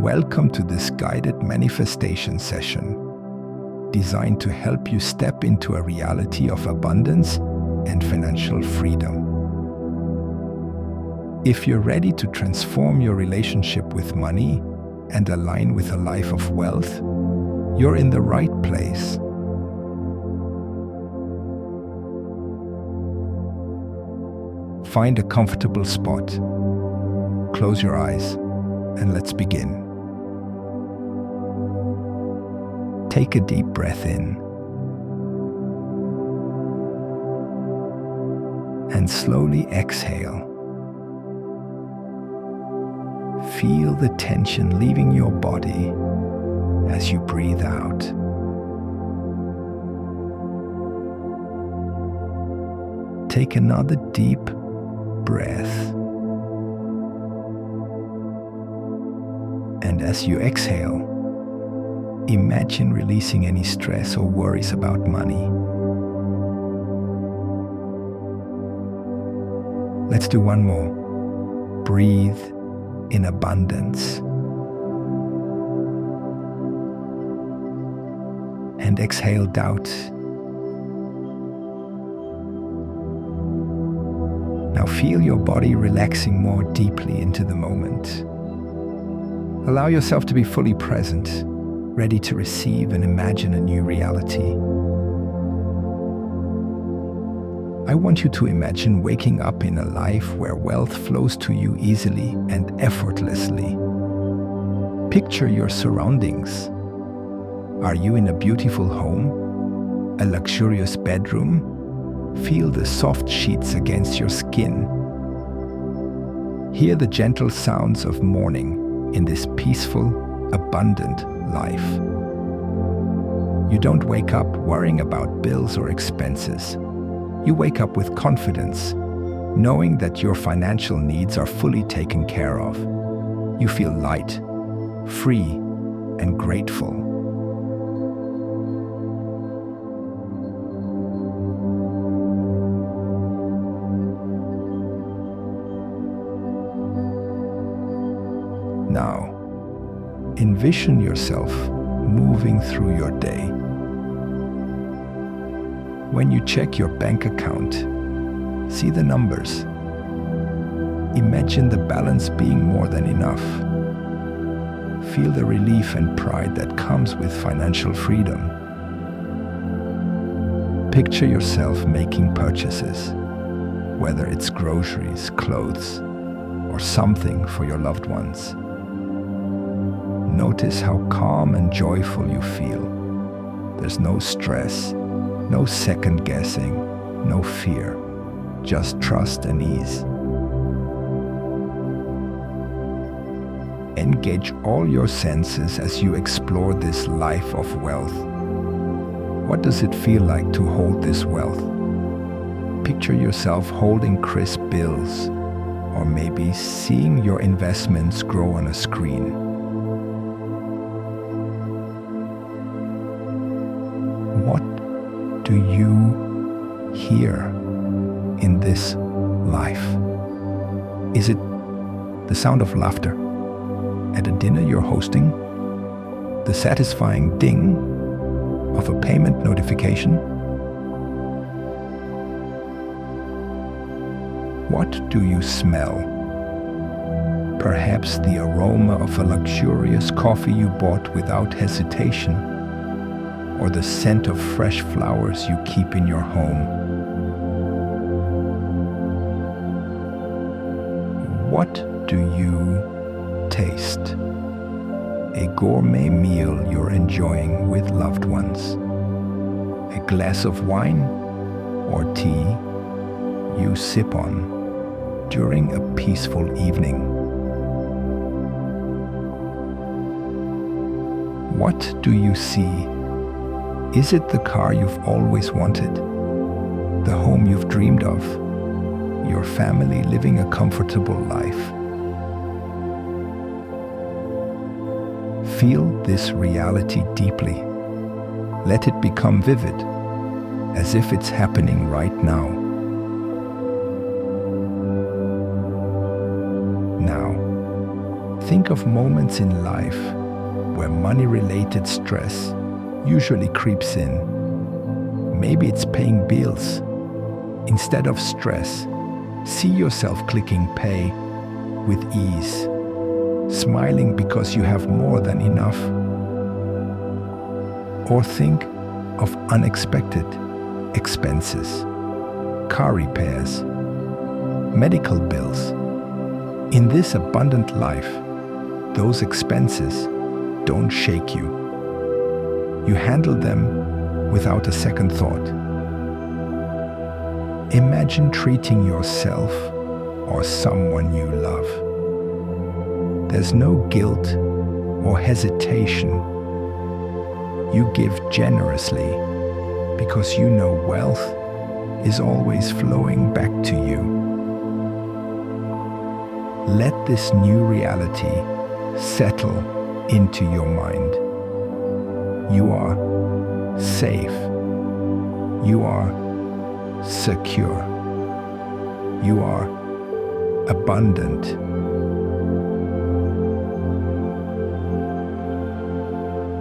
Welcome to this guided manifestation session, designed to help you step into a reality of abundance and financial freedom. If you're ready to transform your relationship with money and align with a life of wealth, you're in the right place. Find a comfortable spot. Close your eyes and let's begin. Take a deep breath in and slowly exhale. Feel the tension leaving your body as you breathe out. Take another deep breath. And as you exhale, imagine releasing any stress or worries about money. Let's do one more. Breathe in abundance. And exhale doubt. Now feel your body relaxing more deeply into the moment. Allow yourself to be fully present, ready to receive and imagine a new reality. I want you to imagine waking up in a life where wealth flows to you easily and effortlessly. Picture your surroundings. Are you in a beautiful home? A luxurious bedroom? Feel the soft sheets against your skin. Hear the gentle sounds of morning in this peaceful, abundant life. You don't wake up worrying about bills or expenses. You wake up with confidence, knowing that your financial needs are fully taken care of. You feel light, free, and grateful. Now, envision yourself moving through your day. When you check your bank account, see the numbers. Imagine the balance being more than enough. Feel the relief and pride that comes with financial freedom. Picture yourself making purchases, whether it's groceries, clothes, or something for your loved ones. Notice how calm and joyful you feel. There's no stress, no second guessing, no fear, just trust and ease. Engage all your senses as you explore this life of wealth. What does it feel like to hold this wealth? Picture yourself holding crisp bills, or maybe seeing your investments grow on a screen. What do you hear in this life? Is it the sound of laughter at a dinner you're hosting? The satisfying ding of a payment notification? What do you smell? Perhaps the aroma of a luxurious coffee you bought without hesitation, or the scent of fresh flowers you keep in your home. What do you taste? A gourmet meal you're enjoying with loved ones. A glass of wine or tea you sip on during a peaceful evening. What do you see? Is it the car you've always wanted? The home you've dreamed of? Your family living a comfortable life? Feel this reality deeply. Let it become vivid, as if it's happening right now. Now, Think of moments in life where money-related stress usually creeps in. Maybe it's paying bills. Instead of stress, see yourself clicking pay with ease, smiling because you have more than enough. Or think of unexpected expenses, car repairs, medical bills. In this abundant life, those expenses don't shake you. You handle them without a second thought. Imagine treating yourself or someone you love. There's no guilt or hesitation. You give generously because you know wealth is always flowing back to you. Let this new reality settle into your mind. You are safe. You are secure. You are abundant.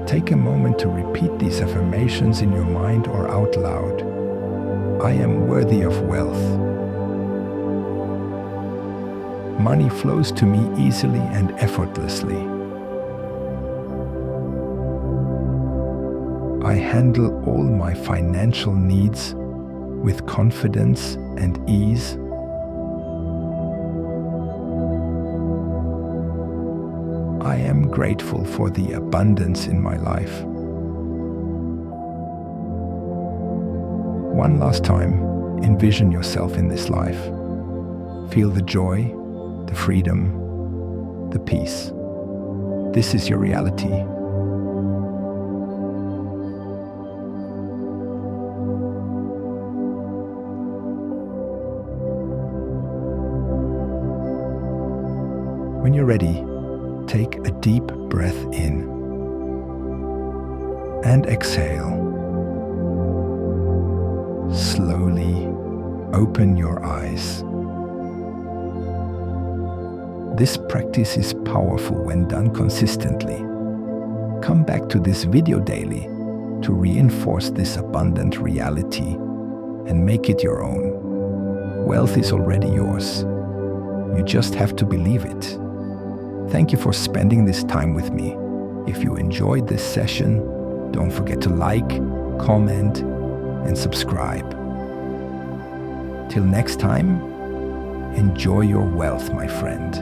Take a moment to repeat these affirmations in your mind or out loud. I am worthy of wealth. Money flows to me easily and effortlessly. I handle all my financial needs with confidence and ease. I am grateful for the abundance in my life. One last time, envision yourself in this life. Feel the joy, the freedom, the peace. This is your reality. When you're ready, take a deep breath in and exhale. Slowly open your eyes. This practice is powerful when done consistently. Come back to this video daily to reinforce this abundant reality and make it your own. Wealth is already yours. You just have to believe it. Thank you for spending this time with me. If you enjoyed this session, don't forget to like, comment, and subscribe. Till next time, enjoy your wealth, my friend.